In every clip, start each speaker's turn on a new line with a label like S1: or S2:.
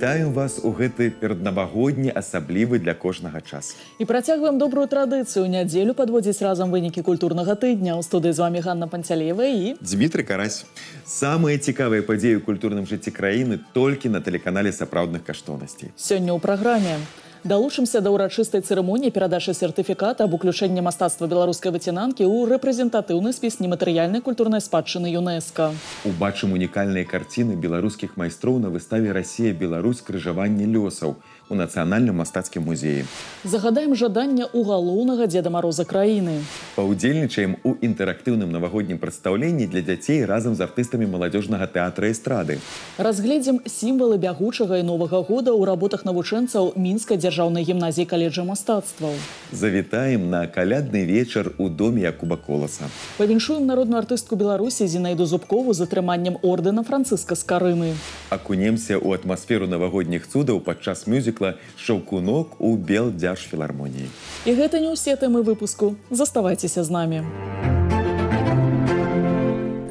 S1: Вітаем вас у гэты пераднавагодні асаблівы для кожнага час.
S2: І працягваем добрую традыцыю. Нядзелю падводзіць разам вынікі культурнага тыдня. У студыі з вами Ганна Панцялеева і
S1: Дмітрий Карась. Самыя цікавыя падзеі ў культурным жыцці краіны толькі на тэлеканале сапраўдных каштоўнасцей.
S2: сёння ў праграме. Далучымся да ўрачыстай цырымоніі перадачы сертыфіката аб уключэнні мастацтва беларускай выцінанкі ў рэпрэзентатыўны спіс нематэрыяльнай культурнай спадчыны ЮНЕСКА.
S1: Убачым унікальныя карціны беларускіх майстроў на выставе «Расія-Беларусь. Крыжаванне лёсаў» у Нацыянальным мастацкім музеі.
S2: Загадаем жадання ў галоўнага Дзеда Мароза краіны.
S1: Паўдзельнічаем у інтэрактыўным навагоднім прадстаўленні для дзяцей разам з артыстамі маладзёжнага тэатра эстрады.
S2: Разгледзім сімвалы бягучага і новага года ў работах навучэнцаў Мінскай дзяржаўнай гімназіі каледжа мастацтваў.
S1: Завітаем на калядны вечар у доме Якуба Коласа.
S2: Павіншуем народную артыстку Беларусі Зінаіду Зубкову з атрыманнем ордэна Францыска Скарыны.
S1: Акунемся ў атмасферу навагодніх цудаў падчас мюзікла «Шаўкунок» у Белдзяржфілармоніі.
S2: І гэта не ўсе тэмы выпуску. Заставайцеся з намі.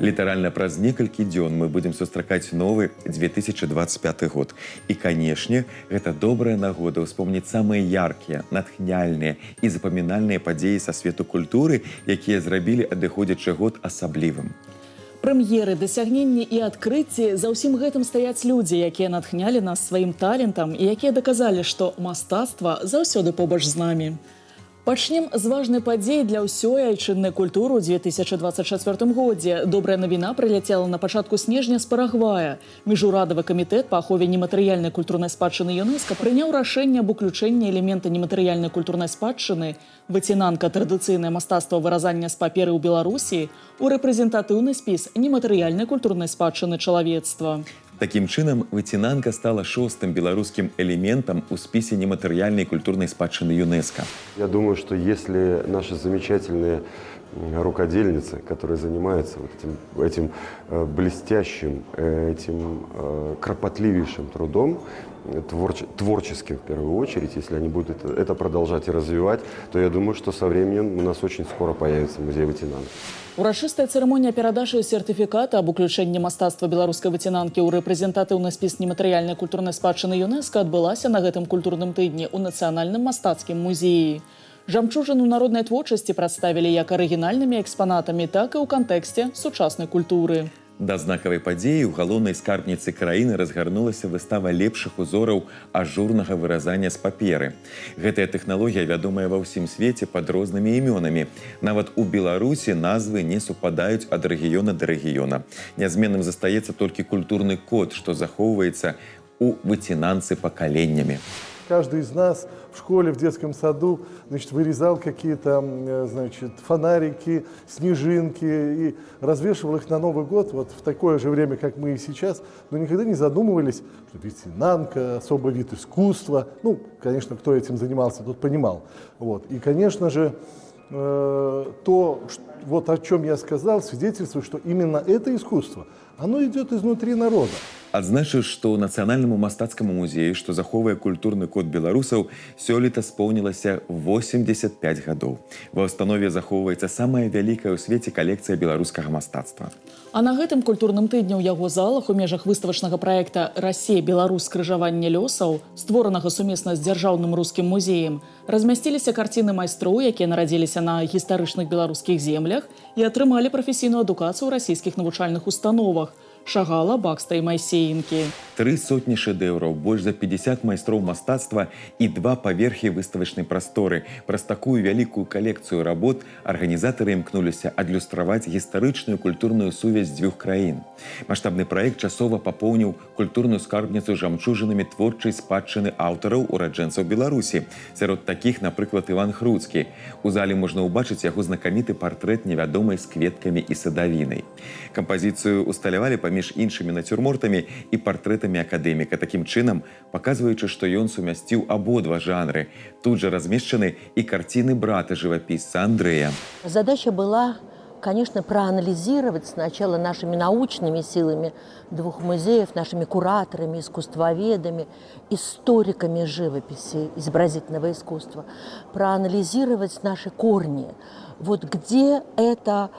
S1: Літаральна праз некалькі дзён мы будзем сустракаць новы 2025 год. І, канешне, гэта добрая нагода ўспомніць самыя яркія, натхняльныя і запамінальныя падзеі са свету культуры, якія зрабілі адыходзячы год асаблівым.
S2: Прэм'еры, дасягненні і адкрыцці – за ўсім гэтым стаяць людзі, якія натхнялі нас сваім талентам і якія даказалі, што мастацтва заўсёды побач з намі. Пачнем з важнай падзеі для ўсёй айчыннай культуры ў 2024 годзе. Добрая навіна прыляцела на пачатку снежня з Парагвая. Міжурадавы камітэт па ахове нематэрыяльнай культурнай спадчыны ЮНЕСКА прыняў рашэнне аб уключэнні элемента нематэрыяльнай культурнай спадчыны выцінанка традыцыйнае мастацтва выразання з паперы ў Беларусі у рэпрэзентатыўны спіс нематэрыяльнай культурнай спадчыны чалавецтва.
S1: Такім чынам, выцінанка стала шостым беларускім элементам у спісе нематэрыяльнай культурнай спадчыны ЮНЕСКА.
S3: Я думаю, что если наши замечательные рукодельницы, которые занимаются вот этим блестящим, этим кропотливейшим трудом, творческим в первую очередь, если они будут это продолжать и развивать, то я думаю, что со временем у нас очень скоро появится музей выцінанак.
S2: Урачыстая цырымонія перадачы сертыфіката аб уключэнні мастацтва беларускай выцінанкі ў рэпрэзентатыўны спіс нематэрыяльнай культурнай спадчыны ЮНЕСКА адбылася на гэтым культурным тыдні ў Нацыянальным мастацкім музеі. Жамчужыну народнай творчасці прадставілі як арыгінальнымі экспанатамі, так і ў кантэксце сучаснай культуры.
S1: Да знакавай падзеі ў галоўнай скарбніцы краіны разгарнулася выстава лепшых узораў ажурнага выразання з паперы. Гэтая тэхналогія вядомая ва ўсім свеце пад рознымі імёнамі. Нават у Беларусі назвы не супадаюць ад рэгіёна да рэгіёна. Нязменным застаецца толькі культурны код, што захоўваецца у выцінанцы пакаленнямі.
S4: Каждый из нас в школе, в детском саду, вырезал какие-то, фонарики, снежинки и развешивал их на Новый год вот в такое же время, как мы и сейчас, но никогда не задумывались, что выцінанка, особый вид искусства. Ну, конечно, кто этим занимался, тот понимал. Вот. И, конечно же, то, вот о чем я сказал, свидетельствует, что именно это искусство, оно идет изнутри народа.
S1: Адзначу, што ў Нацыянальнаму мастацкаму музеі, што захоўвае культурны код беларусаў, сёлета споўнілася 85 гадоў. Ва ўстанове захоўваецца самая вялікая ў свеце калекцыя беларускага мастацтва.
S2: А на гэтым культурным тыдні ў яго залах у межах выставачнага праекта «Расія-Беларусь. Крыжаванне лёсаў», створанага сумесна з дзяржаўным рускім музеем, размясціліся карціны майстроў, якія нарадзіліся на гістарычных беларускіх землях і атрымалі прафесійную адукацыю ў расійскіх навучальных установах – Шагала, Бакста і Майсеенкі.
S1: 3 сотні шэдэўраў, больш за 50 майстроў мастацтва і 2 паверхі выставачнай прасторы. Праз такую вялікую калекцыю работ арганізатары імкнуліся адлюстраваць гістарычную культурную сувязь дзвюх краін. Маштабны праект часова папоўніў культурную скарбніцу жамчужынамі творчай спадчыны аўтараў ураджэнцаў Беларусі. Сярод такіх, напрыклад, Іван Хруцкі. У зале можна ўбачыць яго знакаміты партрэт невядомай з кветкамі і садавінай. Кампазіцыю усталявалі паміж іншымі нацюрмортамі і партрэтамі акадэміка, такім чынам паказваючы, што ён сумясціў абодва жанры. Тут жа размешчаны і карціны брата жывапісца Андрэя.
S5: Задача была конечно, проанализировать сначала нашими научными силами двух музеев, нашими кураторами, искусствоведами, историками живописи, изобразительного искусства, проанализировать наши корни. Вот где эта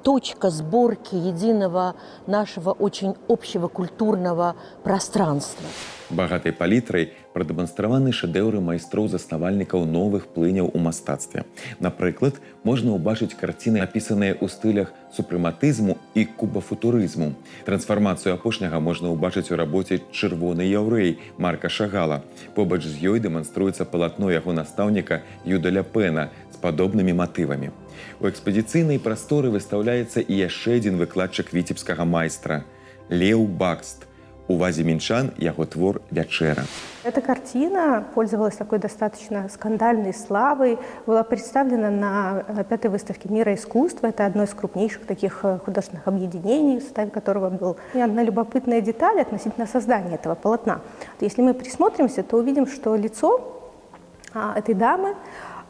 S5: точка сборки единого нашего очень общего культурного пространства.
S1: Багатай палітрай прадэманстраваны шэдэўры майстроў-заснавальнікаў новых плыняў у мастацтве. Напрыклад, можна ўбачыць карціны, апісаныя ў стылях супрэматызму і кубафутурызму. Трансфармацыю апошняга можна ўбачыць у рабоце «Чырвоны яўрэй» Марка Шагала. Побач з ёй дэманструецца палатно яго настаўніка Юдаля Пэна з падобнымі матывамі. У экспазіцыйнай прасторы выстаўляецца і яшчэ адзін выкладчык віцебскага майстра – Леў Бакст. У вазе мінчан яго твор «Вячэра».
S6: Эта картина пользовалась такой достаточно скандальной славой, была представлена на 5-й выставке мира искусства. Это одно из крупнейших таких художественных объединений, в составе которого был. И одна любопытная деталь относительно создания этого полотна. Если мы присмотримся, то увидим, что лицо этой дамы,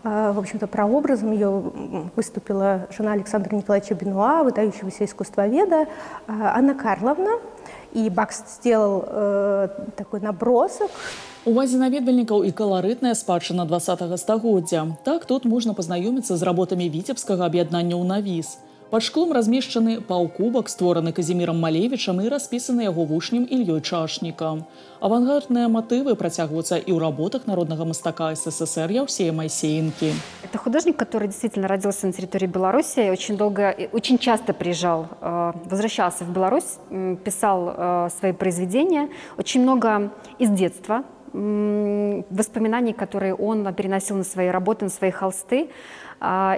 S6: в общем-то, прообразом ее выступила жена Александра Николаевича Бенуа, выдающегося искусствоведа, Анна Карловна. И Бакст сделал такой набросок.
S2: У вазе наведвальнікаў і каларытная спадчына 20-го стагоддзя. Так тут можна пазнаёміцца з работамі віцебскага аб'яднання «Унавіс». Пад шклом размешчаны паўкубак, створаны Казімірам Малевічам і распісаны яго вучнем Ільёй Чашнікам. Авангардныя матывы працягваюцца і ў работах народнага мастака СССР Яўсея Майсеенкі.
S7: Это художник, который действительно родился на территории Беларуси, очень часто приезжал, возвращался в Беларусь, писал свои произведения, очень много из детства, воспоминаний, которые он переносил на свои работы, на свои холсты.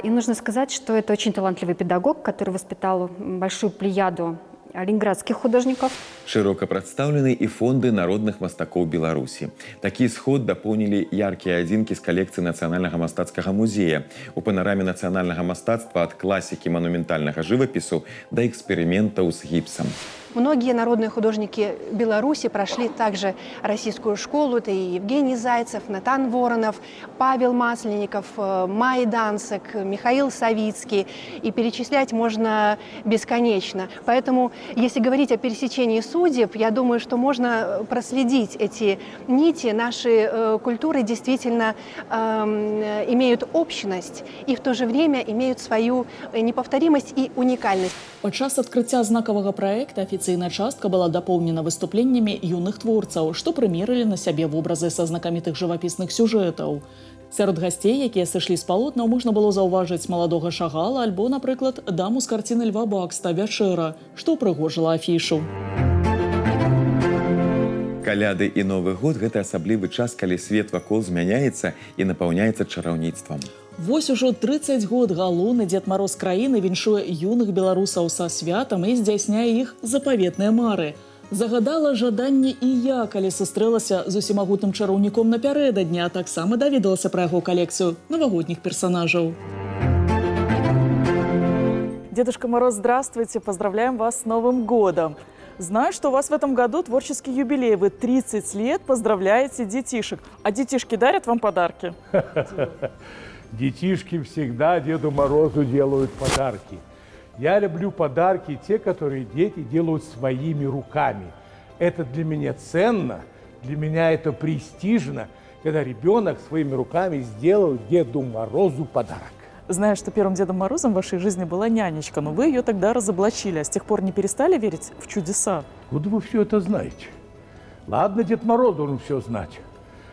S7: И нужно сказать, что это очень талантливый педагог, который воспитал большую плеяду ленинградских художников.
S1: Широка прадстаўлены і фонды народных мастакоў Беларусі. Такі сход дапоўнілі яркія адзінкі з калекцыі Нацыянальнага мастацкага музея. У панараме нацыянальнага мастацтва ад класікі манументальнага жывапісу да эксперыментаў з гіпсам.
S8: Многие народные художники Беларуси прошли также российскую школу. Это и Евгений Зайцев, Натан Воронов, Павел Масленников, Май Данцик, Михаил Савицкий. И перечислять можно бесконечно. Поэтому, если говорить о пересечении судеб, я думаю, что можно проследить эти нити. Наши культуры действительно имеют общность и в то же время имеют свою неповторимость и уникальность.
S2: Падчас адкрыцця знакавага праекта афіцыйная частка была дапоўнена выступленнямі юных творцаў, што прымерылі на сябе вобразы са знакамітых жывапісных сюжэтаў. Сярод гасцей, якія сышлі з палотнаў, можна было заўважыць маладога Шагала альбо, напрыклад, даму з карціны Льва Бакста «Вячэра», што ўпрыгожыла афішу.
S1: Каляды і Новы год – гэта асаблівы час, калі свет вакол змяняецца і напаўняецца чараўніцтвам.
S2: Вось ужо 30 год галоўны Дзед Мароз краіны віншуе юных беларусаў са святам і здзяйсняе іх запаветныя мары. Загадала жаданне і я, калі сустрэлася з усімагутным чараўніком напярэдадні, а таксама даведалася пра яго калекцыю навагодніх персонажаў. Дедушка Мороз, здравствуйте! Поздравляем вас с Новым годом! Знаю, что у вас в этом году творческий юбилей. Вы 30 лет поздравляете детишек. А детишки дарят вам подарки?
S9: Детишки всегда Деду Морозу делают подарки. Я люблю подарки, те, которые дети делают своими руками. Это для меня ценно, для меня это престижно, когда ребенок своими руками сделал Деду Морозу подарок.
S2: Знаю, что первым Дедом Морозом в вашей жизни была нянечка, но вы ее тогда разоблачили, а с тех пор не перестали верить в чудеса?
S9: Куда вы все это знаете? Ладно, Дед Мороз должен все знать.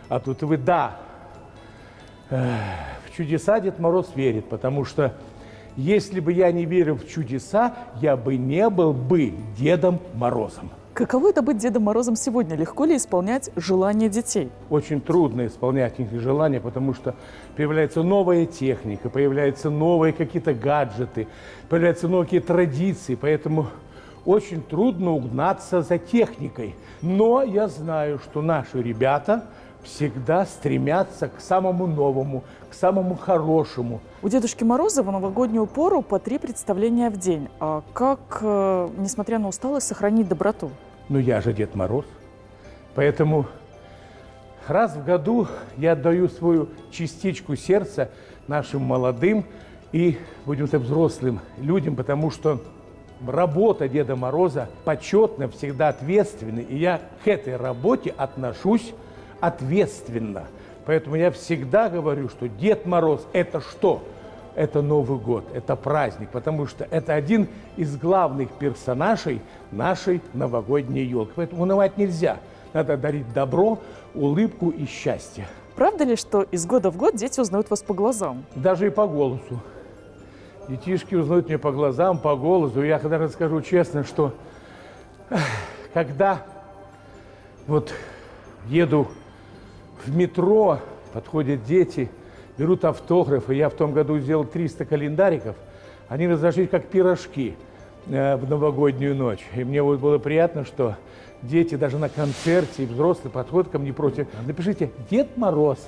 S9: А тут вы, да, в чудеса Дед Мороз верит, потому что если бы я не верил в чудеса, я бы не был бы Дедом Морозом.
S2: Каково это быть Дедом Морозом сегодня? Легко ли исполнять желания детей?
S9: Очень трудно исполнять их желания, потому что появляется новая техника, появляются новые какие-то гаджеты, появляются новые традиции, поэтому очень трудно угнаться за техникой. Но я знаю, что наши ребята всегда стремятся к самому новому, к самому хорошему.
S2: У Дедушки Мороза в новогоднюю пору по 3 представления в день. А как, несмотря на усталость, сохранить доброту?
S9: Ну я же Дед Мороз. Поэтому раз в году я отдаю свою частичку сердца нашим молодым и, будем сказать, взрослым людям, потому что работа Деда Мороза почетна, всегда ответственна, и я к этой работе отношусь ответственно. Поэтому я всегда говорю, что Дед Мороз – это что? Это Новый год, это праздник, потому что это один из главных персонажей нашей новогодней елки. Поэтому унывать нельзя. Надо дарить добро, улыбку и счастье.
S2: Правда ли, что из года в год дети узнают вас по глазам?
S9: Даже и по голосу. Детишки узнают меня по глазам, по голосу. Я даже скажу честно, что когда вот еду в метро, подходят дети, берут автографы. Я в том году сделал 300 календариков. Они разошлись как пирожки в новогоднюю ночь. И мне вот было приятно, что дети даже на концерте и взрослые подходят ко мне против. Напишите «Дед Мороз».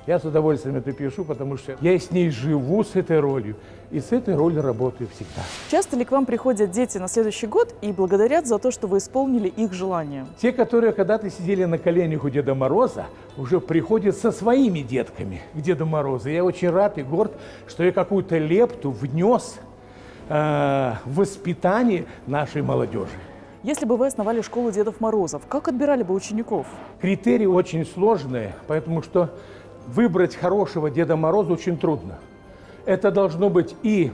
S9: Я с удовольствием это пишу, потому что я с ней живу, с этой ролью. И с этой ролью работаю всегда.
S2: Часто ли к вам приходят дети на следующий год и благодарят за то, что вы исполнили их желания?
S9: Те, которые когда-то сидели на коленях у Деда Мороза, уже приходят со своими детками к Деду Морозу. Я очень рад и горд, что я какую-то лепту внес в воспитание нашей молодежи.
S2: Если бы вы основали школу Дедов Морозов, как отбирали бы учеников?
S9: Критерии очень сложные, потому что выбрать хорошего Деда Мороза очень трудно. Это должно быть и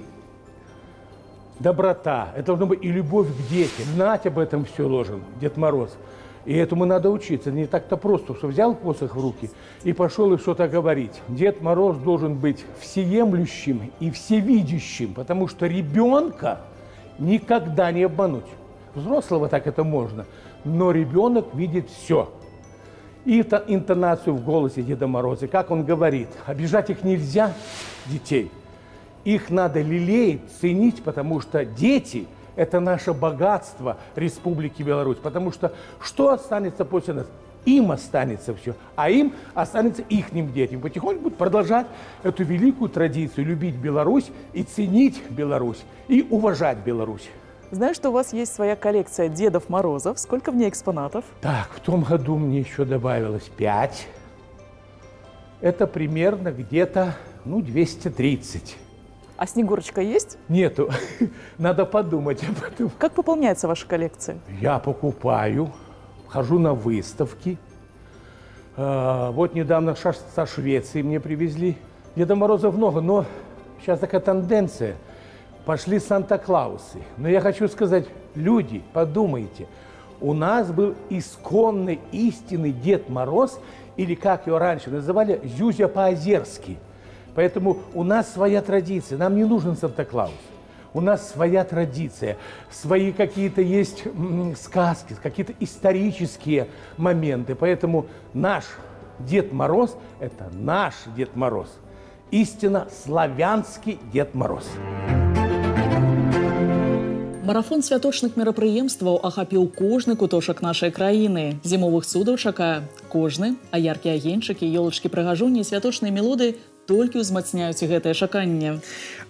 S9: доброта, это должно быть и любовь к детям. Знать об этом все должен Дед Мороз. И этому надо учиться. Не так-то просто, что взял посох в руки и пошел и что-то говорить. Дед Мороз должен быть всеемлющим и всевидящим, потому что ребенка никогда не обмануть. Взрослого так это можно, но ребенок видит все. И интонацию в голосе Деда Мороза, как он говорит. Обижать их нельзя, детей. Их надо лелеять, ценить, потому что дети – это наше богатство Республики Беларусь. Потому что останется после нас? Им останется все, а им останется ихним детям. Потихоньку будут продолжать эту великую традицию любить Беларусь и ценить Беларусь, и уважать Беларусь.
S2: Знаю, что у вас есть своя коллекция Дедов Морозов. Сколько в ней экспонатов?
S9: Так, в том году мне еще добавилось 5. Это примерно где-то, 230.
S2: А Снегурочка есть?
S9: Нету. Надо подумать об этом.
S2: Как пополняется ваша коллекция?
S9: Я покупаю, хожу на выставки. Вот недавно со Швеции мне привезли. Деда Мороза много, но сейчас такая тенденция. Пошли Санта-Клаусы. Но я хочу сказать, люди, подумайте, у нас был исконный, истинный Дед Мороз, или как его раньше называли, Зюзя по-озерски. Поэтому у нас своя традиция, нам не нужен Санта-Клаус. У нас своя традиция, свои какие-то есть сказки, какие-то исторические моменты. Поэтому наш Дед Мороз – это наш Дед Мороз. Истинно славянский Дед Мороз.
S2: Марафон святочных мерапрыемстваў ахапіў кожны куточак нашай краіны. Зімовых цудаў чакае кожны, а яркія агеньчыкі, ёлачкі-прыгажуні і святочныя мелодыі толькі ўзмацняюць гэтае чаканне.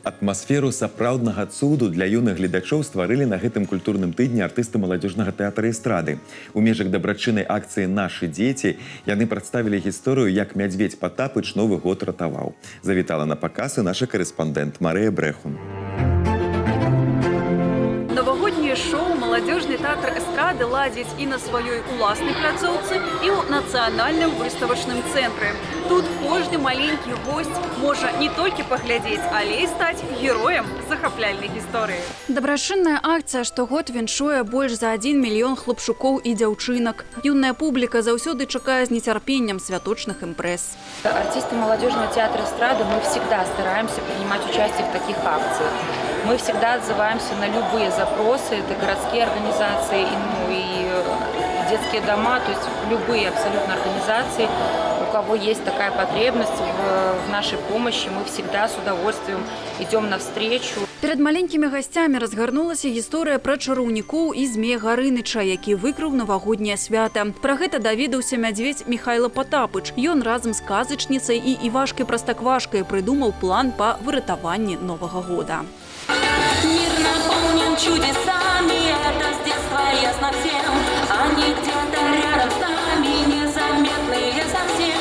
S1: Атмасферу сапраўднага цуду для юных гледачоў стварылі на гэтым культурным тыдні артысты маладзёжнага тэатра эстрады. У межах дабрачыннай акцыі «Нашы дзеці» яны прадставілі гісторыю, як Мядзведзь Патапыч Новы год ратаваў. Завітала на паказ і наша карэспандэнт Марыя Брэхун.
S10: Новогоднее шоу «Молодежный театр эстрады» ладзіць і на сваёй уласнай пляцоўцы, і ў нацыянальным выставачным цэнтры. Тут кожны маленькі госць можа не толькі паглядзець, але і стаць героем захапляльнай гісторыі.
S11: Дабрачынная акцыя штогод віншуе больш за 1 мільён хлопчукоў і дзяўчынак. Юная публіка заўсёды чакае з нецярпеннем святочных импресс.
S12: Артисты молодежного театра эстрады, мы всегда стараемся принимать участие в таких акциях. Мы всегда отзываемся на любые запросы, это городские организации, и детские дома, то есть любые абсолютно организации, у кого есть такая потребность в нашей помощи, мы всегда с удовольствием идем навстречу.
S11: Перед маленькімі гасцямі разгарнулася гісторыя пра чараўнікоў і Змея Гарыныча, які выкрыў навагодняе свята. Пра гэта даведаўся мядзведзь Михайло Потапыч. Ён разам з казачніцай і Івашкай Простоквашкай прыдумаў план па выратаванні Новага года.
S13: Мир наполнен чудесами, это с детства ясно всем. Они где-то рядом с нами, незаметные совсем.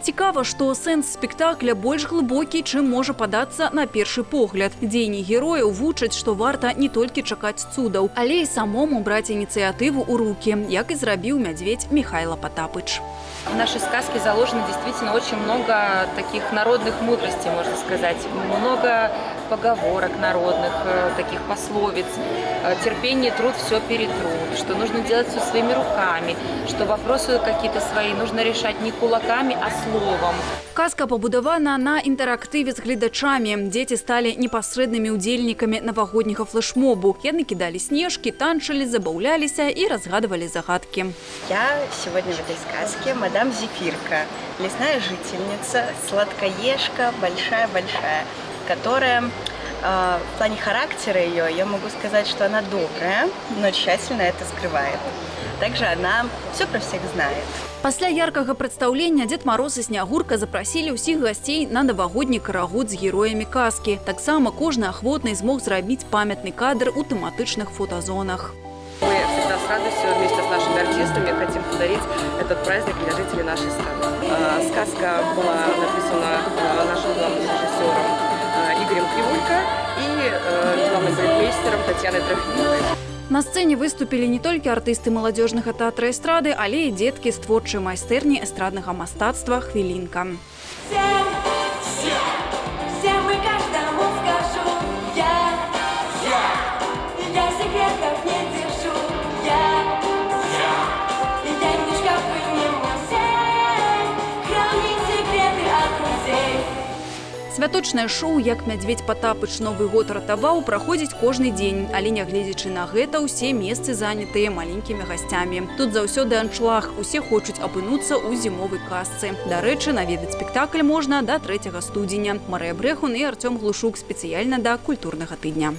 S11: Цікава, што сэнс спектакля больш глыбокі, чым можа падацца на першы погляд. Дзеянні герояў вучаць, што варта не толькі чакаць цудаў, але і самому браць ініцыятыву ў рукі, як і зрабіў мядзведь Михайло Потапыч.
S12: В нашей сказке заложено действительно очень много таких народных мудростей, можно сказать. Много поговорок народных, таких пословиц. Терпение, труд, все перетрут. Что нужно делать все своими руками. Что вопросы какие-то свои нужно решать не кулаками, а словом.
S11: Казка пабудавана на інтэрактыве з гледачамі. Дзеці сталі непасрэднымі ўдзельнікамі навагодняга флешмобу. Яны кідалі снежкі, танчылі, забаўляліся і разгадывалі загадкі.
S14: Я сегодня в этой сказке мадам Зефирка, лесная жительница, сладкоежка, большая-большая, которая в плане характера ее, я могу сказать, что она добрая, но тщательно это скрывает. Также она все про всех знает.
S11: Пасля яркага прадстаўлення Дзед Мароз і Снягурка запрасілі ўсіх гасцей на навагодні карагод з героямі казкі. Таксама кожны ахвотны змог зрабіць памятны кадр у тэматычных фотазонах.
S15: Мы всегда с радостью вместе с нашими артистами хотим подарить этот праздник для жителей нашей страны. Сказка была написана нашим главным режиссером Игорем Кривулько и главным балетмейстером Татьяной Трофимовой.
S11: На сцэне выступілі не толькі артысты маладзёжнага тэатра эстрады, але і дзеткі з творчай майстэрні эстраднага мастацтва «Хвілінка». Святочнае шоу «Як мядзведь Потапыч Новы год ратаваў» праходзіць кожны дзень, але нягледзячы на гэта, усе месцы занятыя маленькімі гасцямі. Тут заўсёды аншлаг, усе хочуць апынуцца ў зімовай казцы. Дарэчы, наведаць спектакль можна да 3 студзеня. Марыя Брэхун і Артём Глушук спецыяльна да культурнага тыдня.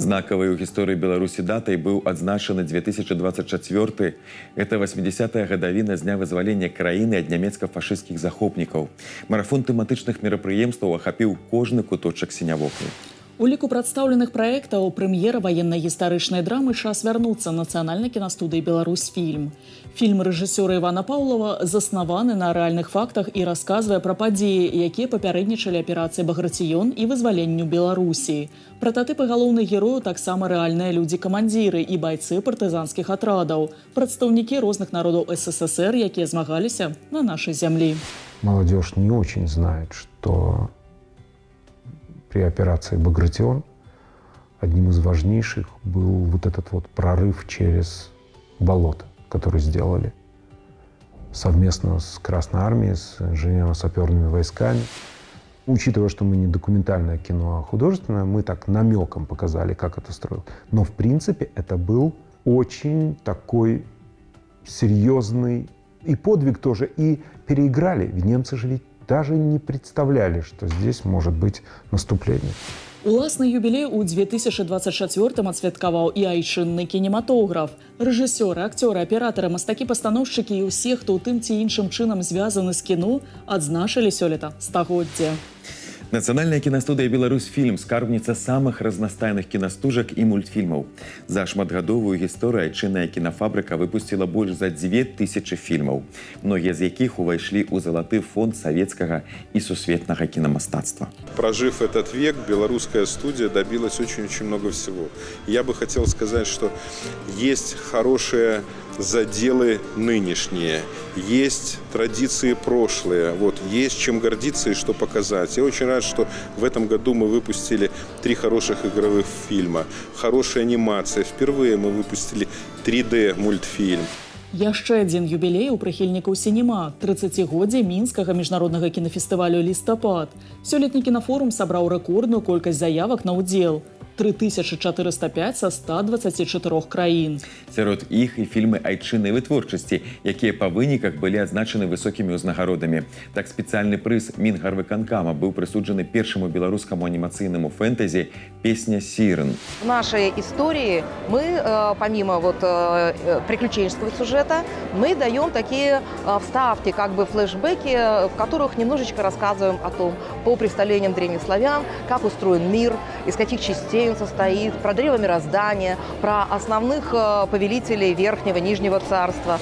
S1: Знакавай у гісторыі Беларусі датай быў адзначаны 2024. Это 80-я гадавіна з дня вызвалення краіны ад нямецка-фашысцкіх захопнікаў. Марафон тэматычных мерапрыемстваў ахапіў кожны куточак сінявоку.
S2: У ліку прадстаўленых праектаў прэм'ера ваенна-гістарычнай драмы «Час вярнуцца» нацыянальнай кінастудыі «Беларусьфільм». Фільм рэжысёра Івана Паўлава заснаваны на рэальных фактах і расказвае пра падзеі, якія папярэднічалі аперацыі «Баграцыён» і вызваленню Беларусі. Прататыпы галоўных герояў таксама рэальныя людзі-камандзіры і байцы партызанскіх атрадаў, прадстаўнікі розных народаў СССР, якія змагаліся на нашай зямлі.
S16: Молодежь не очень знает, что при операции «Багратион» одним из важнейших был вот этот вот прорыв через болото, который сделали совместно с Красной армией, с инженерно-саперными войсками. Учитывая, что мы не документальное кино, а художественное, мы так намеком показали, как это строилось. Но в принципе это был очень такой серьезный и подвиг тоже, и переиграли. Ведь немцы же ведь даже не представляли, что здесь может быть наступление.
S2: Уласны юбілей у 2024-м адсвяткаваў і айчынны кінематограф. Рэжысёры, акцёры, аператары, мастакі-пастаноўшчыкі і ўсе, хто ў тым ці іншым чынам звязаны з кіно, адзначылі сёлета стагоддзе.
S1: Нацыянальная кінастудыя «Беларусьфільм» – скарбніца самых разнастайных кінастужак і мультфільмаў. За шматгадовую гісторыю айчынная кінафабрыка выпусціла больш за 2000 фільмаў, многія з якіх увайшлі ў залаты фонд савецкага і сусветнага кінамастацтва.
S17: Прожив этот век, белорусская студия добилась очень-очень много всего. Я бы хотел сказать, что есть хорошие заделы нынешние, есть традиции прошлые, вот, есть чем гордиться и что показать. Я очень рад, что в этом году мы выпустили 3 хороших игровых фильма, хорошая анимация. Впервые мы выпустили 3D-мультфильм.
S2: Яшчэ адзін юбілей у прыхільнікаў сінема – 30-годдзе мінскага міжнароднага кінафестывалю «Лістапад». Сёлетні кінафорум сабраў рэкордную колькасць заявак на ўдзел – 3405 са 124 краін.
S1: Сярод іх і фільмы айчыннай вытворчасці, якія па выніках былі адзначаны высокімі ўзнагародамі. Так, спецыяльны прыз Мінгарвыканкама быў прысуджаны першаму беларускаму анімацыйнаму фэнтэзі «Песня сирен».
S18: В нашей истории мы, помимо приключенческого сюжета, мы даем такие вставки, как бы флешбеки, в которых немножечко рассказываем о том, по представлениям древних славян, как устроен мир, из каких частей он состоит, про древо мироздания, про основных повелителей Верхнего, Нижнего царства.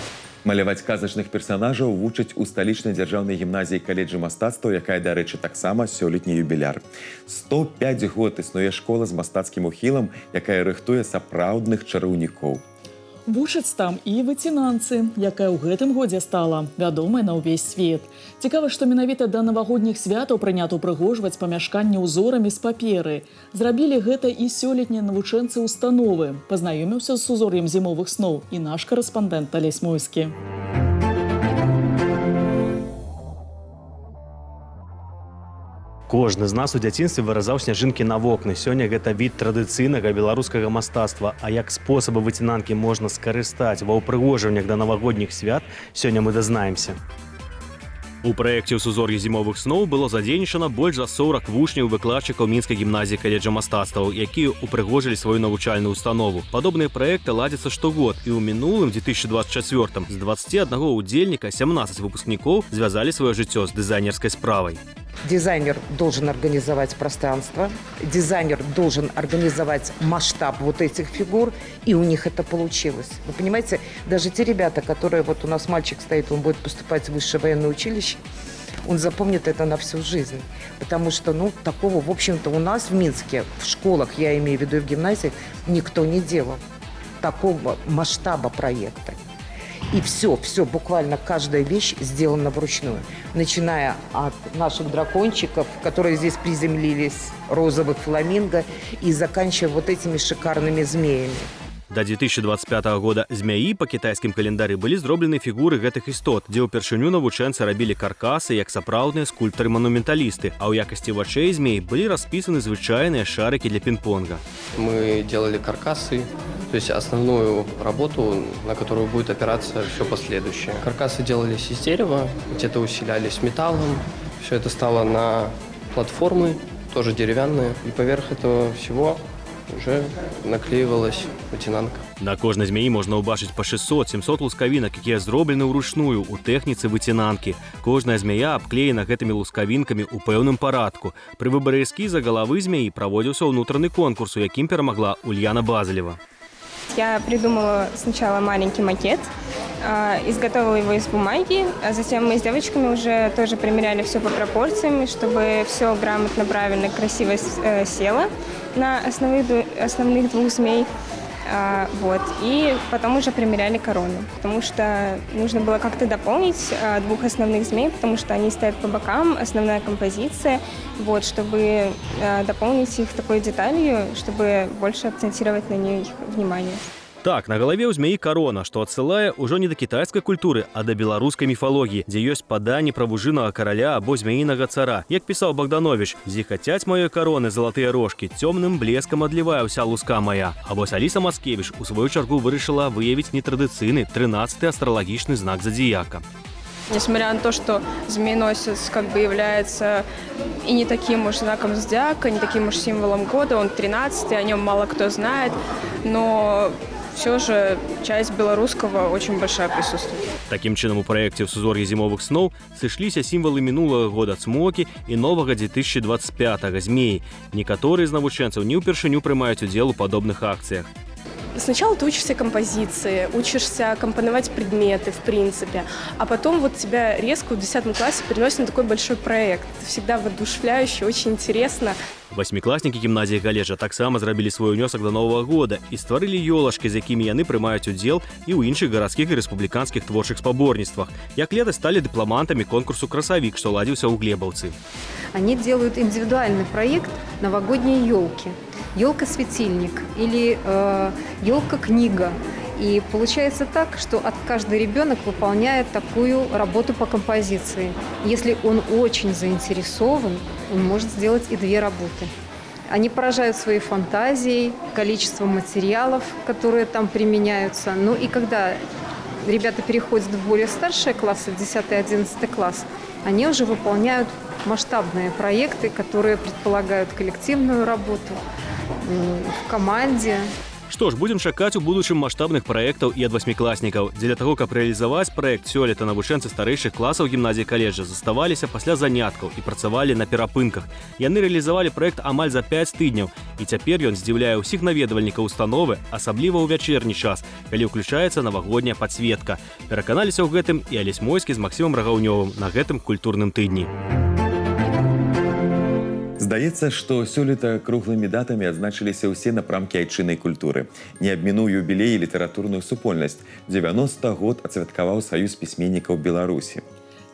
S1: Маляваць казачных персанажаў вучаць у сталічнай дзяржаўнай гімназіі каледжы мастацтваў, якая, дарэчы, таксама сёлетні юбіляр. 105 год існуе школа з мастацкім ухілам, якая рыхтуе сапраўдных чараўнікоў.
S2: Вучаць там і выцінанцы, якая ў гэтым годзе стала вядомай на ўвесь свет. Цікава, што менавіта да навагодніх святаў прынята ўпрыгожваць памяшканне ўзорамі з паперы. Зрабілі гэта і сёлетнія навучэнцы установы. Пазнаёміўся з узор'ем зімовых сноў і наш карэспандэнт Алесь Мойскі.
S19: Кожны з нас у дзяцінстве выразаў сняжынкі на вокны. Сёння гэта від традыцыйнага беларускага мастацтва. А як спосабы выцінанкі можна скарыстаць ва ўпрыгожваннях да навагодніх свят, сёння мы дазнаемся. У праекце ў сузор'і зімовых сноў было задзейнічана больш за 40 вучняў і выкладчыкаў мінскай гімназіі каледжа мастацтваў, якія ўпрыгожылі сваю навучальную установу. Падобныя праекты ладзяцца штогод, і ў минулым 2024 з 21 удзельніка 17 выпускнікоў звязалі сваё жыццё з дызайнерскай справай.
S20: Дизайнер должен организовать пространство, дизайнер должен организовать масштаб вот этих фигур, и у них это получилось. Вы понимаете, даже те ребята, которые, вот у нас мальчик стоит, он будет поступать в высшее военное училище, он запомнит это на всю жизнь. Потому что, такого, в общем-то, у нас в Минске, в школах, я имею в виду и в гимназиях, никто не делал такого масштаба проекта. И все, буквально каждая вещь сделана вручную. Начиная от наших дракончиков, которые здесь приземлились, розовых фламинго, и заканчивая вот этими шикарными змеями.
S19: До 2025 года змяі па кітайскім календары былі зроблены фігуры гэтых істот, дзе ўпершыню навучэнцы рабілі каркасы як сапраўдныя скульптары-манументалісты, а ў якасці вачэй змей былі распісаны звычайныя шарики для пинг-понга.
S21: Мы делали каркасы, то есть основную работу, на которую будет опираться все последующее. Каркасы делались из дерева, где-то усилялись металлом, все это стало на платформы, тоже деревянные, и поверх этого всего уже наклеивалась выцінанка.
S19: На кожнай змяі можна ўбачыць па 600-700 лускавінак, якія зроблены ўручную ў тэхніцы выцінанкі. Кожная змяя абклеена гэтымі лускавінкамі ў пэўным парадку. Пры выбары эскіза галавы змяі праводзіўся ўнутраны конкурс, у якім перамагла Ульяна Базалева.
S22: Я придумала сначала маленький макет, изготовила его из бумаги, а затем мы с девочками уже тоже примеряли все по пропорциям, чтобы все грамотно, правильно, красиво село на основных двух змей. И потом уже примеряли корону, потому что нужно было как-то дополнить двух основных змей, потому что они стоят по бокам, основная композиция, чтобы дополнить их такой деталью, чтобы больше акцентировать на них внимание.
S19: Так, на галаве ў змяі карона, што адсылае ўжо не да кітайскай культуры, а да беларускай міфалогіі, дзе ёсць паданні пра вужынага караля або змяінага цара. Як пісаў Богданович, «Зіхацяць маёй кароны залатыя рожкі, цёмным блескам адлівае ўся луска моя». А вось Аліса Маскевіч у сваю чаргу вырашыла выявіць нетрадыцыйны 13-й астралагічны знак зодіяка.
S22: Несмотря на то, что змееносец является и не таким уж знаком зодиака, не таким уж символом года, он 13-й, о нем мало кто знает, но все же часть белорусского очень большая присутствует.
S19: Таким чынам у праекце ў сузор'і зімовых сноў сышліся сімвалы мінулага года цмокі і новага 2025 змеі. Некаторыя з навучэнцаў не ўпершыню прымаюць удзел у падобных акцыях.
S23: Сначала ты учишься композиции, учишься компоновать предметы, в принципе, а потом тебя резко в 10 классе приносят на такой большой проект. Это всегда воодушевляюще, очень интересно.
S19: Восьмикласнікі гімназіі каледжа таксама зрабілі свой унёсак до Новага года і стварылі ёлачкі, з якімі яны прымаюць удзел і ў іншых гарадскіх і рэспубліканскіх творчых спаборніцтвах. Як летась сталі дыпламантамі конкурсу «Красавік», што ладзіўся ў Глебаўцы.
S7: Они делают индивидуальный проект «Новогодние елки». Елка-светильник или елка-книга. И получается так, что каждый ребенок выполняет такую работу по композиции. Если он очень заинтересован, он может сделать и 2 работы. Они поражают своей фантазией, количеством материалов, которые там применяются. Ну и когда ребята переходят в более старшие классы, в 10-11 класс, они уже выполняют масштабные проекты, которые предполагают коллективную работу в команде.
S19: Што ж, будзем чакаць у будучым маштабных праектаў і ад васьмікласнікаў. Дзеля таго, каб рэалізаваць праект, сёлета навучэнцы старэйшых класаў гімназіі каледжа заставаліся пасля заняткаў і працавалі на перапынках. Яны рэалізавалі праект амаль за 5 тыдняў. І цяпер ён здзіўляе ўсіх наведвальнікаў установы, асабліва ў вячэрні час, калі ўключаецца навагодняя падсветка. Пераканаліся ў гэтым і Алесь Мойскі з Максімам Рагаўнёвым на гэтым культурным тыдні.
S1: Здаецца, што сёлета круглымі датамі адзначыліся ўсе напрамкі айчыннай культуры. Не абмінуў юбілей і літаратурную супольнасць. 90 год адсвяткаваў Саюз пісьменнікаў Беларусі.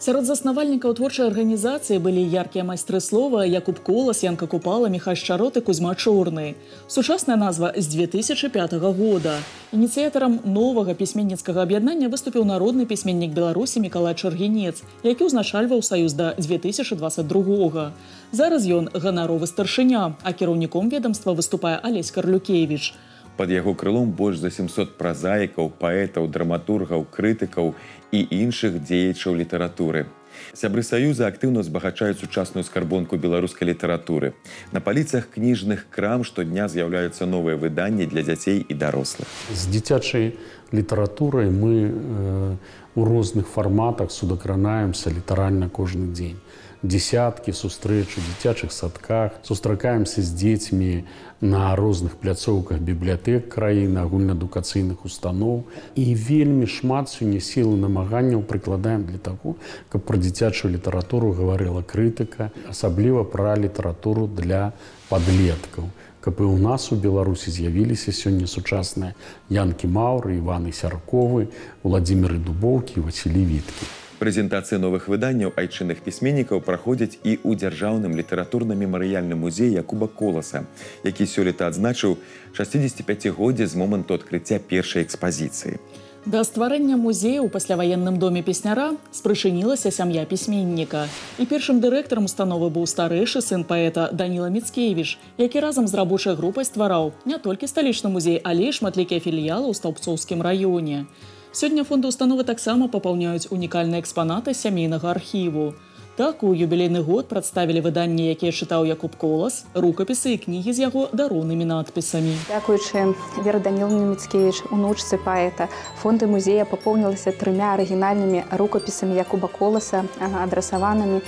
S2: Сярод заснавальнікаў творчай арганізацыі былі яркія майстры слова Якуб Колас, Янка Купала, Міхась Чарот і Кузьма Чорны. Сучасная назва з 2005 года. Ініцыятарам новага пісьменніцкага аб'яднання выступіў народны пісьменнік Беларусі Мікалай Чаргінец, які ўзначальваў Саюз да 2022. Зараз ён ганаровы старшыня, а кіраўніком ведомства выступае Алесь Карлюкевіч.
S1: Пад яго крылом больш за 700 празаікаў, паэтаў, драматургаў, крытыкаў і іншых дзеячаў літаратуры. Сябры Саюза актыўна збагачаюць сучасную скарбонку беларускай літаратуры. На паліцах кніжных крам штодня з'яўляюцца новыя выданні для дзяцей і дарослых.
S3: З дзіцячай літаратурай мы у розных фарматах судакранаемся літаральна кожны дзень. Десяткі сустрэч у дзіцячых садках, сустракаемся з дзецьмі на розных пляцоўках бібліятэк краіны, агульнаадукацыйных устаноў. І вельмі шмат сёння сіл і намаганняў прыкладаем для таго, каб пра дзіцячую літаратуру гаварыла крытыка, асабліва пра літаратуру для падлеткаў. Каб і ў нас у Беларусі з'явіліся сёння сучасныя Янкі Маўры, Іваны Сярковы, Уладзіміры Дубоўкі і Васілі Віткі.
S1: Прэзентацыі новых выданняў айчынных пісьменнікаў праходзяць і ў дзяржаўным літаратурна-мемарыяльным музеі Якуба Коласа, які сёлета адзначыў 65-годдзе з моманту адкрыцця першай экспазіцыі.
S2: Да стварэння музея ў пасляваенным доме песняра спрычынілася сям'я пісьменніка. І першым дырэктарам установы быў старэйшы сын паэта Даніла Міцкевіч, які разам з рабочай групай ствараў не толькі сталічны музей, але і шматлікія філіялы ў Стаўбцоўскім раёне. Сёння фонды установы таксама папаўняюць унікальныя экспанаты сямейнага архіву. Так, у юбілейны год прадставілі выданні, якія чытаў Якуб Колас, рукапісы і кнігі з яго дароўнымі надпісамі.
S4: Дзякуючы Веры Данілаўны Міцкевіч, унучцы паэта, фонды музея папоўніліся 3 арыгінальнымі рукапісамі Якуба Коласа, адрасаванымі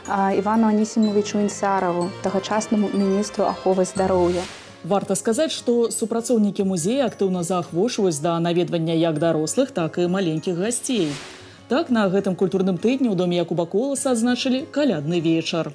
S4: Івану Анісімавічу Інсараву, тагачаснаму міністру аховы здароўя.
S2: Варта сказаць, што супрацоўнікі музея актыўна заахвочваюць да наведвання як дарослых, так і маленькіх гасцей. Так, на гэтым культурным тыдні ў доме Якуба Коласа адзначылі калядны вечар.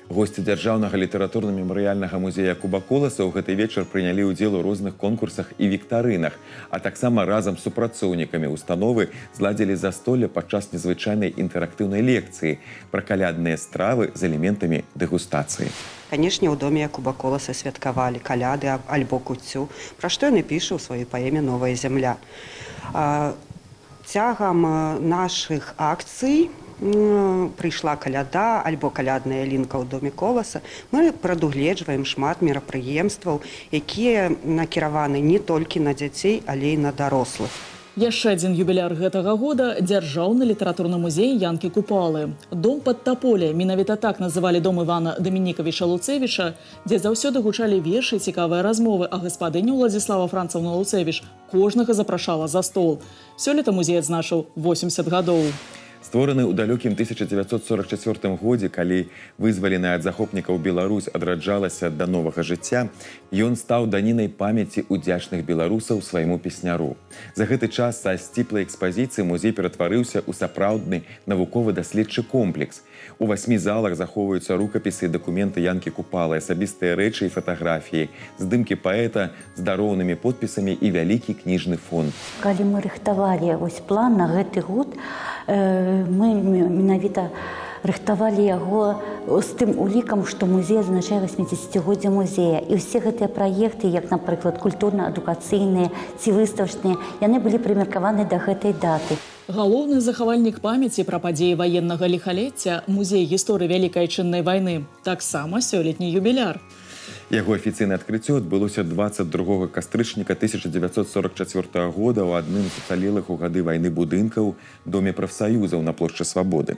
S1: Госці дзяржаўнага літаратурна-мемарыяльнага музея Якуба Коласа ў гэты вечар прынялі ўдзел у розных конкурсах і віктарынах, а таксама разам з супрацоўнікамі установы зладзілі застолле падчас незвычайнай інтэрактыўнай лекцыі пра калядныя стравы з элементамі дэгустацыі.
S5: Канешне, у доме Якуба Коласа святкавалі каляды альбо куццю, пра што ён і піша ў сваёй паэме «Новая зямля». Цягам нашых акцый прыйшла каляда альбо калядная ялінка ў доме Коласа. Мы прадугледжваем шмат мерапрыемстваў, якія накіраваны не толькі на дзяцей, але і на дарослых.
S2: Яшчэ адзін юбіляр гэтага года – дзяржаўны літаратурны музей Янкі Купалы. Дом пад Таполе, менавіта так называлі дом Івана Дамінікавіча Луцевіча, дзе заўсёды гучалі вершы і цікавыя размовы, а гаспадыня Уладзіслава Францаўна Луцевіч кожнага запрашала за стол. Сёлета музей адзначыў 80 гадоў.
S1: Створаны ў далёкім 1944 годзе, калі вызваленая ад захопнікаў Беларусь адраджалася да новага жыцця, ён стаў данінай памяці удзячных беларусаў свайму песняру. За гэты час са сціплай экспазіцыі музей ператварыўся ў сапраўдны навукова-даследчы комплекс. У 8 залах захоўваюцца рукапісы і дакументы Янкі Купалы, асабістыя рэчы і фатаграфіі, здымкі паэта з дароўнымі подпісамі і вялікі кніжны фонд.
S24: Калі мы рыхтавалі план на гэты год, мы менавіта рыхтавалі яго з тым улікам, што музей адзначае 80-годдзе музея. І ўсе гэтыя праекты, як, напрыклад, культурна-адукацыйныя ці выставачныя, яны былі прымеркаваны да гэтай даты.
S2: Галоўны захавальнік памяці пра падзеі ваеннага ліхалецця – музей гісторыі Вялікай Айчыннай вайны, таксама сёлетні юбіляр.
S1: Яго афіцыйнае адкрыццё адбылося 22 кастрычніка 1944 года ў адным з уцалелых у гады вайны будынкаў доме прафсаюзаў на плошчы Свабоды.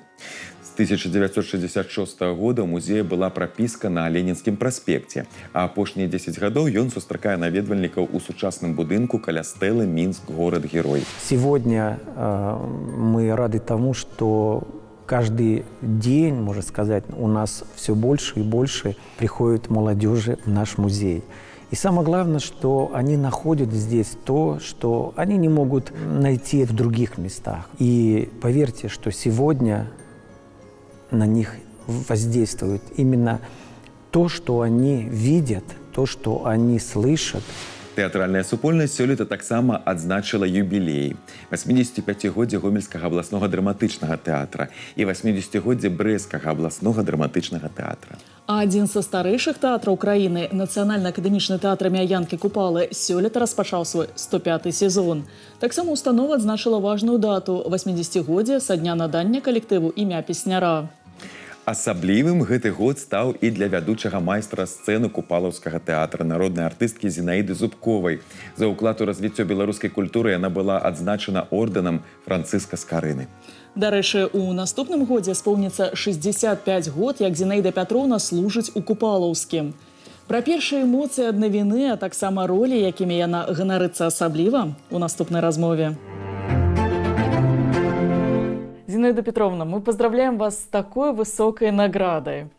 S1: С 1966 года ў музея была прапіска на Ленінскім праспекце, а апошнія 10 гадоў ён сустракае наведвальнікаў у сучасным будынку каля стэлы «Минск. Город-герой».
S6: Сегодня мы рады тому, что каждый день, можно сказать, у нас все больше и больше приходит молодежи в наш музей. И самое главное, что они находят здесь то, что они не могут найти в других местах. И поверьте, что сегодня на них воздействует именно то, что они видят, то, что они слышат.
S1: Тэатральная супольнасць сёлета таксама адзначыла юбілей. 85-годдзе Гомельскага абласнога драматычнага тэатра і 80-годдзе Брэсцкага абласнога драматычнага тэатра.
S2: А адзін са старэйшых тэатраў краіны, Нацыянальна-акадэмічны тэатр імя Янкі Купалы, сёлета распачаў свой 105-й сезон. Таксама установа адзначыла важную дату – 80-годдзе са дня надання калектыву імя песняра.
S1: Асаблівым гэты год стаў і для вядучага майстра сцэны Купалаўскага тэатра, народнай артысткі Зінаіды Зубковай. За ўклад у развіццё беларускай культуры яна была адзначана ордэнам Францыска Скарыны.
S2: Дарэчы, у наступным годзе споўніцца 65 год, як Зінаіда Пятроўна служыць у Купалаўскім. Пра першыя эмоцыі ад навіны, а таксама ролі, якімі яна ганарыцца асабліва, у наступнай размове. Зинаида Петровна, мы поздравляем вас с такой высокой наградой.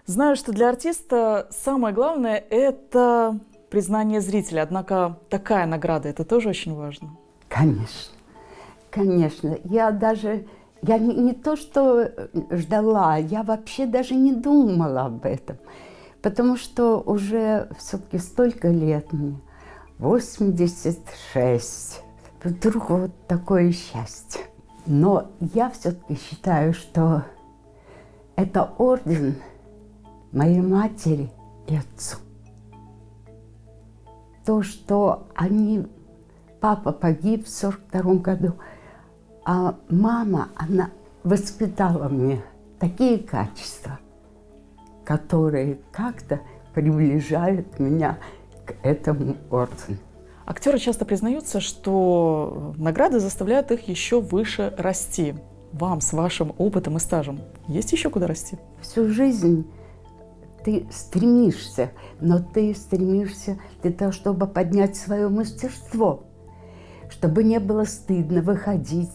S2: Знаю, что для артиста самое главное – это признание зрителя. Однако такая награда – это тоже очень важно.
S8: Конечно, конечно. Я не то, что ждала, я вообще даже не думала об этом. Потому что уже все-таки столько лет мне, 86, вдруг вот такое счастье. Но я все-таки считаю, что это орден моей матери и отцу. То, что папа погиб в 1942 году, а мама, она воспитала мне такие качества, которые как-то приближают меня к этому ордену.
S2: Актеры часто признаются, что награды заставляют их еще выше расти. Вам с вашим опытом и стажем есть еще куда расти?
S8: Всю жизнь ты стремишься, но ты стремишься для того, чтобы поднять свое мастерство, чтобы не было стыдно выходить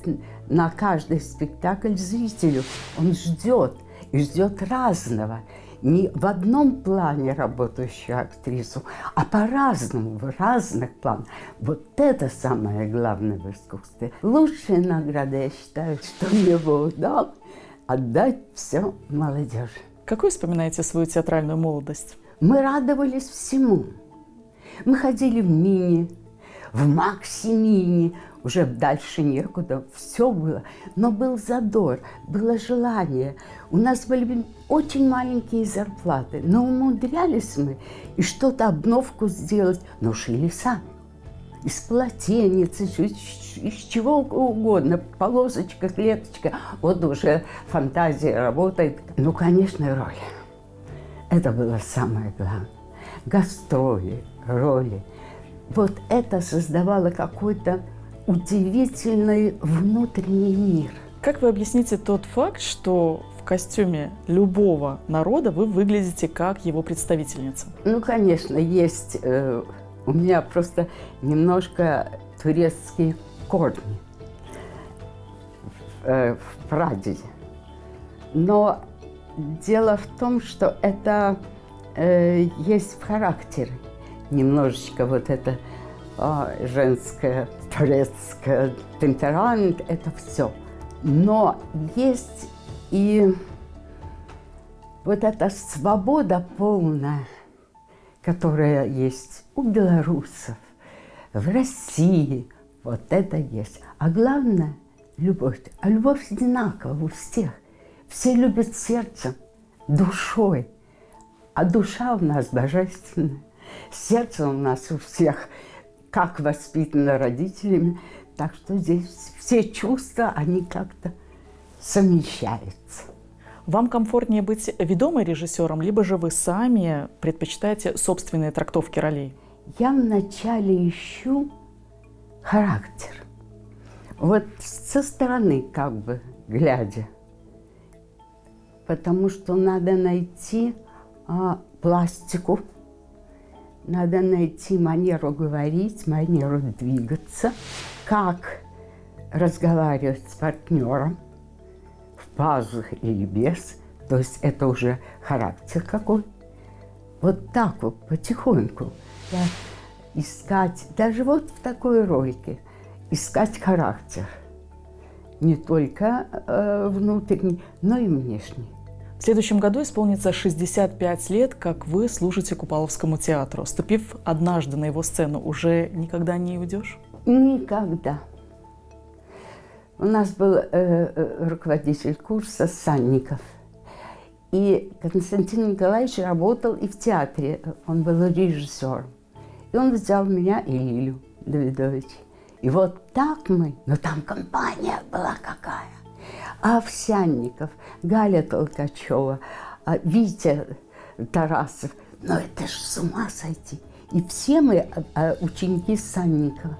S8: на каждый спектакль зрителю. Он ждет и ждет разного. Не в одном плане работающую актрису, а по-разному, в разных планах. Вот это самое главное в искусстве. Лучшая награда, я считаю, что мне Бог дал – отдать все молодежи.
S2: Какой вспоминаете свою театральную молодость?
S8: Мы радовались всему. Мы ходили в мини, в макси-мини, уже дальше некуда, все было. Но был задор, было желание. У нас были очень маленькие зарплаты, но умудрялись мы и что-то, обновку сделать, но шили сами. Из полотенец, из чего угодно, полосочка, клеточка. Вот уже фантазия работает. Ну, конечно, роли. Это было самое главное. Гастроли, роли. Вот это создавало какой-то удивительный внутренний мир.
S2: Как вы объясните тот факт, что в костюме любого народа вы выглядите как его представительница?
S8: Ну, конечно, есть у меня просто немножко турецкие корни в прадеде. Но дело в том, что это есть в характере. Немножечко вот это женское, турецкое темперамент, это все. Но есть и вот эта свобода полная, которая есть у белорусов, в России, вот это есть. А главное – любовь. А любовь одинакова у всех. Все любят сердцем, душой. А душа у нас божественная. Сердце у нас у всех, как воспитано родителями. Так что здесь все чувства, они как-то совмещаются.
S2: Вам комфортнее быть ведомой режиссером, либо же вы сами предпочитаете собственные трактовки ролей?
S8: Я вначале ищу характер. Вот со стороны, как бы, глядя. потому что надо найти пластику, надо найти манеру говорить, манеру двигаться, как разговаривать с партнером, в пазах или без, то есть это уже характер какой. Вот так вот, потихоньку, да, искать, даже вот в такой ролике, искать характер. Не только внутренний, но и внешний.
S2: В следующем году исполнится 65 лет, как вы служите Купаловскому театру. Ступив однажды на его сцену, уже никогда не уйдешь?
S8: Никогда. У нас был руководитель курса Санников. И Константин Николаевич работал и в театре. Он был режиссером. И он взял меня и Лилю Давидович. И вот так мы, но там компания была какая. Овсянников, Галя Толкачева, Витя Тарасов. Но это ж с ума сойти. И все мы ученики Санникова.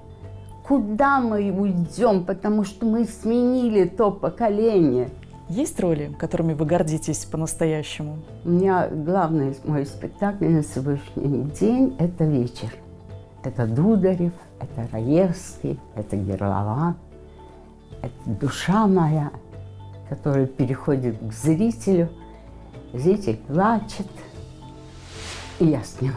S8: Куда мы уйдем, потому что мы сменили то поколение.
S2: Есть роли, которыми вы гордитесь по-настоящему?
S8: У меня главный мой спектакль на сегодняшний день – это «Вечер». Это Дударев, это Раевский, это Герлован, это душа моя, которая переходит к зрителю. Зритель плачет, и я с ним.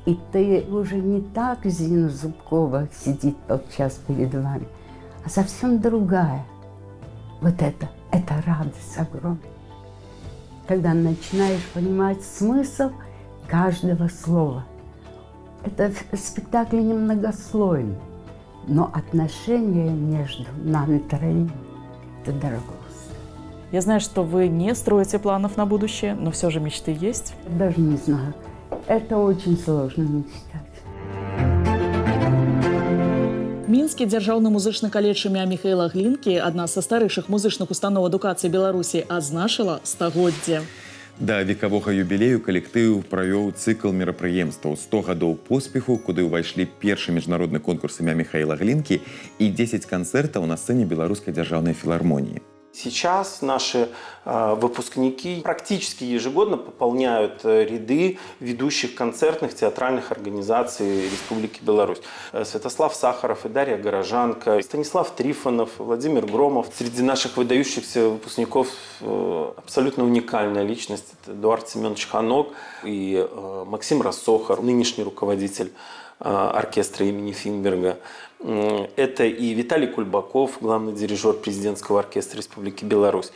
S8: И ты уже не так, Зина Зубкова сидит тот час перед вами, а совсем другая. Вот это радость огромная. Когда начинаешь понимать смысл каждого слова. Это спектакль немногослойный, но отношения между нами троими – это дорого.
S2: Я знаю, что вы не строите планов на будущее, но все же мечты есть.
S8: Даже не знаю. Это очень сложно мечтать.
S2: Мінскі дзяржаўны музычны каледж імя Міхаіла Глінкі, адна са старэйшых музычных устаноў адукацыі Беларусі, адзначыла стагоддзе.
S1: Да векавога юбілею калектыў правёў цыкл мерапрыемстваў 100 гадоў поспеху, куды ўвайшлі першы міжнародны конкурс імя Міхаіла Глінкі і 10 канцэртаў на сцэне Беларускай дзяржаўнай філармоніі.
S9: Сейчас наши выпускники практически ежегодно пополняют ряды ведущих концертных театральных организаций Республики Беларусь. Святослав Сахаров и Дарья Горожанка, Станислав Трифонов, Владимир Громов. Среди наших выдающихся выпускников абсолютно уникальная личность. Это Эдуард Семенович Ханок и Максим Рассохар, нынешний руководитель оркестра имени Финберга. Это и Виталий Кульбаков, главный дирижер президентского оркестра Республики Беларусь.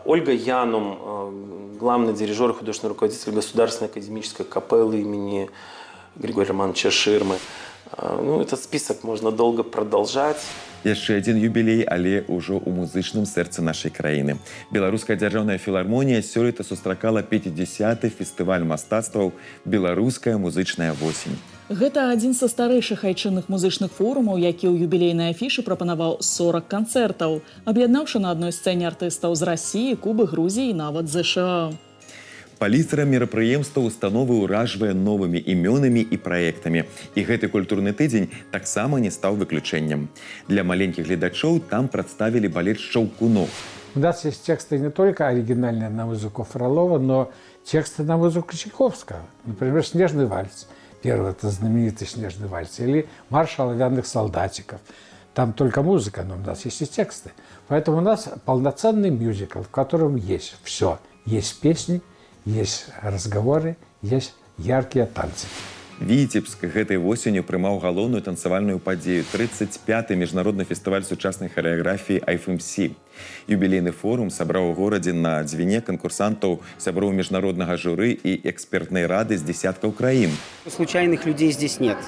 S9: Ольга Янум, главный дирижер и художественный руководитель Государственной академической капеллы имени Григория Романовича Ширмы. Ну, этот список можно долго продолжать.
S1: Яшчэ адзін юбілей, але ўжо ў музычным сэрцы нашай краіны. Беларуская дзяржаўная філармонія сёлета сустракала 50-й фестываль мастацтваў «Беларуская музычная восень».
S2: Гэта адзін са старэйшых айчынных музычных форумаў, які ў юбілейнай афішы прапанаваў 40 канцэртаў, аб'яднаўшы на адной сцэне артыстаў з Расіі, Кубы, Грузіі і нават ЗША.
S1: Палітра мерапрыемства установы ўражвае новымі імёнамі і праектамі. І гэты культурны тыдзень таксама не стаў выключэннем. Для маленькіх гледачоў там прадставілі балет «Шаўкунок».
S10: У нас есть тексты не только оригинальные на музыку Фролова, но тексты на музыку Чайковского. Например, «Снежный вальс». Первый – это знаменитый «Снежный вальс». Или «Марш оловянных солдатиков». Там только музыка, но у нас есть и тексты. Поэтому у нас полноценный мюзикл, в котором есть все. Есть песни, есть разговоры, есть яркие танцы.
S1: Віцебск гэтай восенню прымаў галоўную танцавальную падзею 35-й міжнародны фестываль сучаснай харэаграфіі IFMC. Юбілейны форум сабраў у горадзе на дзвіне канкурсантаў, сяброў міжнароднага журы і экспертнай рады з десяткаў краін.
S12: Случайных людей здесь нет.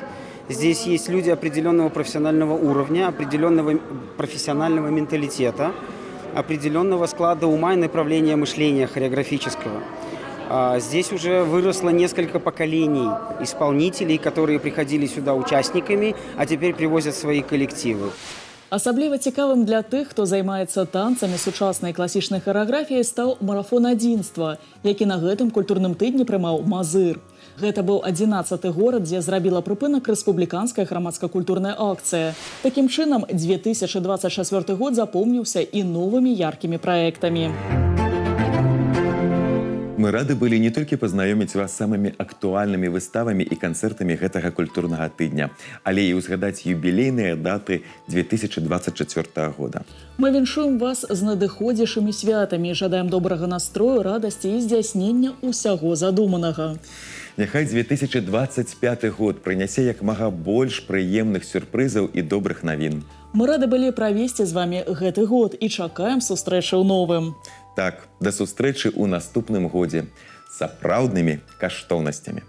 S12: Здесь есть люди определенного профессионального уровня, определенного профессионального менталитета, определенного склада ума и направления мышления хореографического. Здесь уже выросло несколько поколений исполнителей, которые приходили сюда участниками, а теперь привозят свои коллективы.
S2: Асабліва цікавым для тых, хто займаецца танцамі сучаснай класічнай харэаграфіяй, стаў марафон адзінства, які на гэтым культурным тыдні прымаў Мазыр. Гэта быў 11-ы горад, дзе зрабіла прыпынак рэспубліканская грамадска-культурная акцыя. Такім чынам, 2024 год запомніўся і новымі яркімі праектамі.
S1: Мы рады былі не толькі пазнаёміць вас з самымі актуальнымі выставамі і канцэртамі гэтага культурнага тыдня, але і ўзгадаць юбілейныя даты 2024 года.
S2: Мы віншуем вас з надыходзішымі святамі і жадаем добрага настрою, радасці і здзяйснення ўсяго задуманага.
S1: Няхай 2025 год прынясе як мага больш прыемных сюрпрызаў і добрых навін.
S2: Мы рады былі правесці з вами гэты год і чакаем сустрэчы ў новым.
S1: Так, да сустрэчы ў наступным годзе з сапраўднымі каштоўнасцямі.